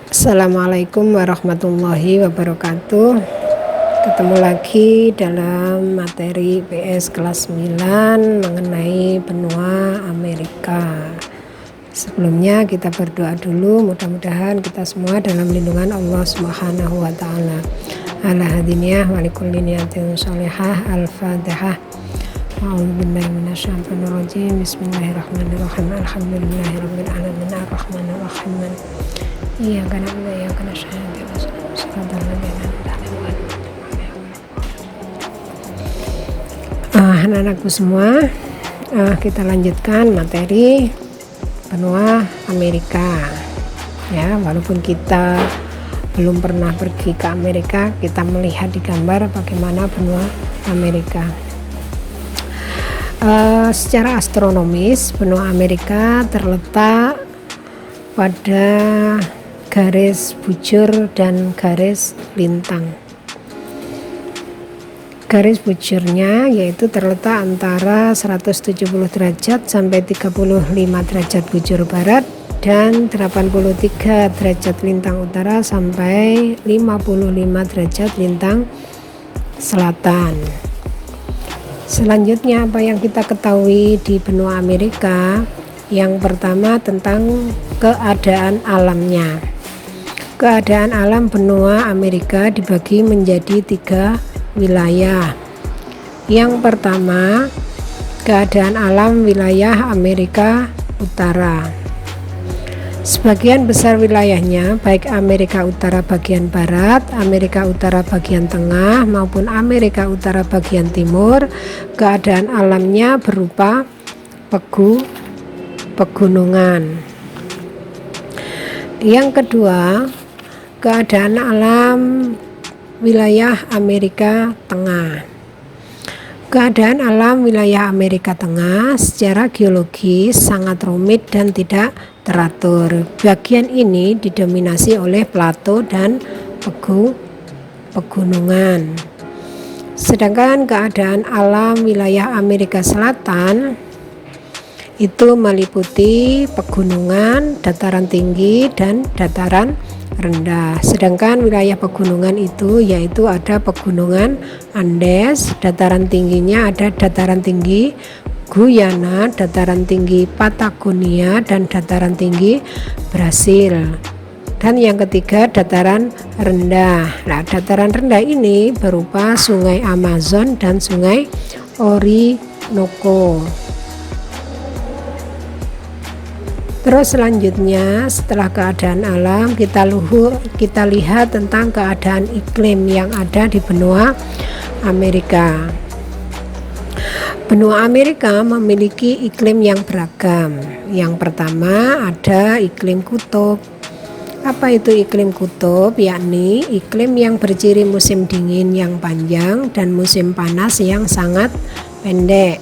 Assalamualaikum warahmatullahi wabarakatuh. Ketemu lagi dalam materi PS kelas 9 mengenai benua Amerika. Sebelumnya kita berdoa dulu, mudah-mudahan kita semua dalam lindungan Allah Subhanahu wa taala. Ala hadiniyah wa likulli niyatin sholihah. Al-Fatihah. A'udzubillahi minasyaitonir rajim. Bismillahirrahmanirrahim. Alhamdulillahirabbil alamin arrahmanir rahim. Iya karena anak-anakku semua, kita lanjutkan materi benua Amerika. Ya, walaupun kita belum pernah pergi ke Amerika, kita melihat di gambar bagaimana benua Amerika. Secara astronomis, benua Amerika terletak pada garis bujur dan garis lintang. Garis bujurnya yaitu terletak antara 170 derajat sampai 35 derajat bujur barat dan 83 derajat lintang utara sampai 55 derajat lintang selatan. Selanjutnya apa yang kita ketahui di benua Amerika? Yang pertama tentang keadaan alamnya. Keadaan alam benua Amerika dibagi menjadi 3 wilayah. Yang pertama, keadaan alam wilayah Amerika Utara. Sebagian besar wilayahnya, baik Amerika Utara bagian barat, Amerika Utara bagian tengah, maupun Amerika Utara bagian timur, keadaan alamnya berupa pegunungan. Yang kedua, keadaan alam wilayah Amerika Tengah. Keadaan alam wilayah Amerika Tengah secara geologis sangat rumit dan tidak teratur. Bagian ini didominasi oleh plato dan pegunungan. Sedangkan keadaan alam wilayah Amerika Selatan itu meliputi pegunungan, dataran tinggi, dan dataran rendah. Sedangkan wilayah pegunungan itu yaitu ada pegunungan Andes, dataran tingginya ada dataran tinggi Guyana, dataran tinggi Patagonia, dan dataran tinggi Brasil. Dan yang ketiga dataran rendah. Nah, dataran rendah ini berupa sungai Amazon dan sungai Orinoco. Terus selanjutnya setelah keadaan alam kita lihat tentang keadaan iklim yang ada di benua Amerika. Benua Amerika memiliki iklim yang beragam. Yang pertama ada iklim kutub. Apa itu iklim kutub? Yakni iklim yang berciri musim dingin yang panjang dan musim panas yang sangat pendek.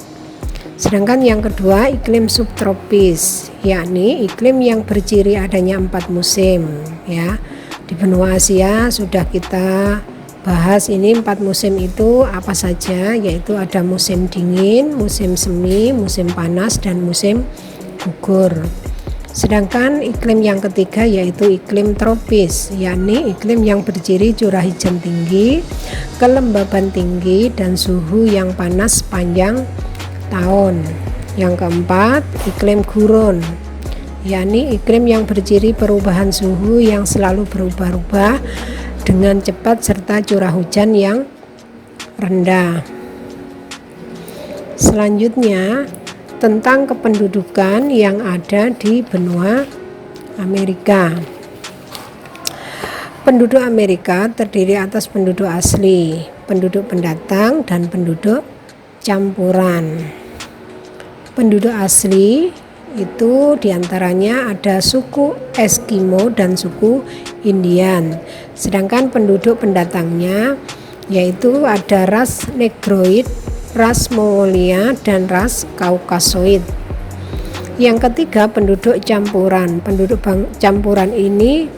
Sedangkan yang kedua iklim subtropis, yakni iklim yang berciri adanya 4 musim. Ya, di benua Asia sudah kita bahas ini 4 musim itu apa saja, yaitu ada musim dingin, musim semi, musim panas, dan musim gugur. Sedangkan iklim yang ketiga yaitu iklim tropis, yakni iklim yang berciri curah hujan tinggi, kelembaban tinggi, dan suhu yang panas sepanjang tahun. Yang keempat, iklim gurun, yakni iklim yang berciri perubahan suhu yang selalu berubah-ubah dengan cepat serta curah hujan yang rendah. Selanjutnya, tentang kependudukan yang ada di benua Amerika. Penduduk Amerika terdiri atas penduduk asli, penduduk pendatang, dan penduduk campuran. Penduduk asli itu diantaranya ada suku Eskimo dan suku Indian. Sedangkan penduduk pendatangnya yaitu ada ras Negroid, ras Mongolia, dan ras Kaukasoid. Yang ketiga penduduk campuran. Penduduk campuran ini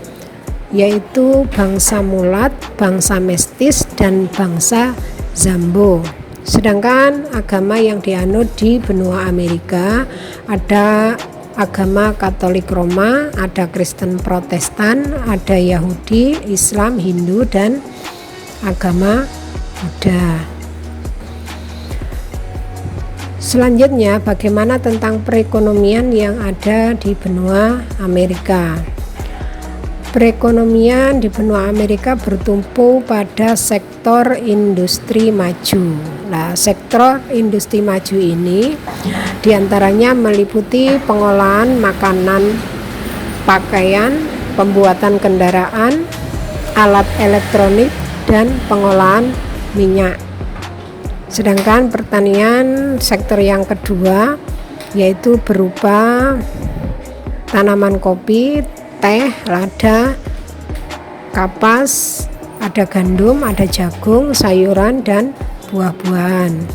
yaitu bangsa Mulat, bangsa Mestis, dan bangsa Zambo. Sedangkan agama yang dianut di benua Amerika ada agama Katolik Roma, ada Kristen Protestan, ada Yahudi, Islam, Hindu, dan agama Buddha. Selanjutnya, bagaimana tentang perekonomian yang ada di benua Amerika? Perekonomian di benua Amerika bertumpu pada sektor industri maju. Nah, sektor industri maju ini diantaranya meliputi pengolahan makanan, pakaian, pembuatan kendaraan, alat elektronik, dan pengolahan minyak. Sedangkan pertanian sektor yang kedua yaitu berupa tanaman kopi, teh, lada, kapas, ada gandum, ada jagung, sayuran, dan buah-buahan.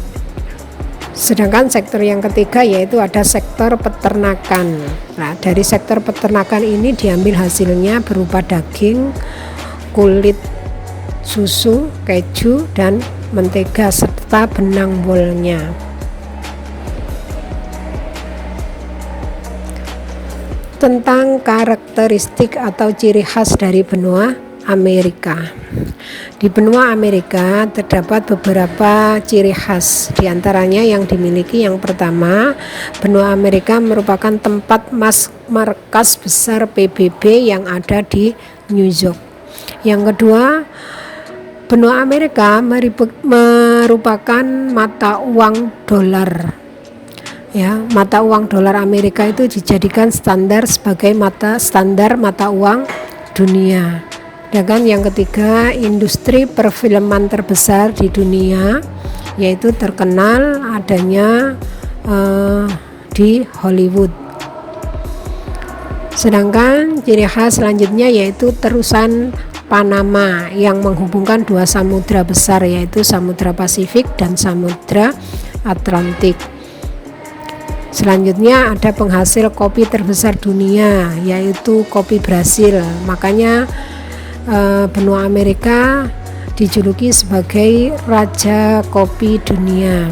Sedangkan sektor yang ketiga yaitu ada sektor peternakan. Nah, dari sektor peternakan ini diambil hasilnya berupa daging, kulit, susu, keju, dan mentega serta benang wolnya. Tentang karakteristik atau ciri khas dari benua Amerika. Di benua Amerika terdapat beberapa ciri khas, diantaranya yang dimiliki. Yang pertama, benua Amerika merupakan tempat markas besar PBB yang ada di New York. Yang kedua, benua Amerika merupakan mata uang dolar. Ya, mata uang dolar Amerika itu dijadikan sebagai standar mata uang dunia. Dan yang ketiga, industri perfilman terbesar di dunia yaitu terkenal adanya di Hollywood. Sedangkan ciri khas selanjutnya yaitu terusan Panama yang menghubungkan dua samudra besar yaitu Samudra Pasifik dan Samudra Atlantik. Selanjutnya ada penghasil kopi terbesar dunia yaitu kopi Brasil. Makanya benua Amerika dijuluki sebagai Raja Kopi Dunia.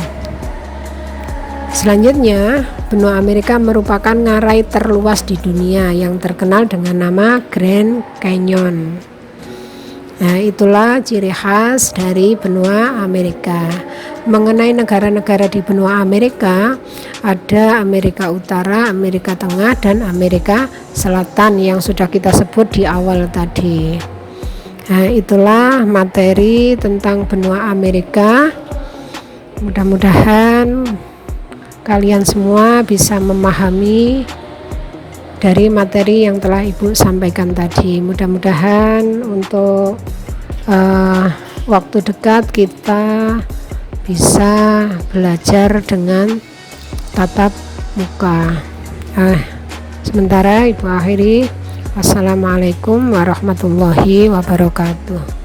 Selanjutnya, benua Amerika merupakan ngarai terluas di dunia yang terkenal dengan nama Grand Canyon. Nah, itulah ciri khas dari benua Amerika. Mengenai negara-negara di benua Amerika, ada Amerika Utara, Amerika Tengah, dan Amerika Selatan yang sudah kita sebut di awal tadi. Nah, itulah materi tentang benua Amerika. Mudah-mudahan kalian semua bisa memahami dari materi yang telah Ibu sampaikan tadi. Mudah-mudahan untuk waktu dekat kita bisa belajar dengan tatap muka. Sementara Ibu akhiri. Wassalamualaikum warahmatullahi wabarakatuh.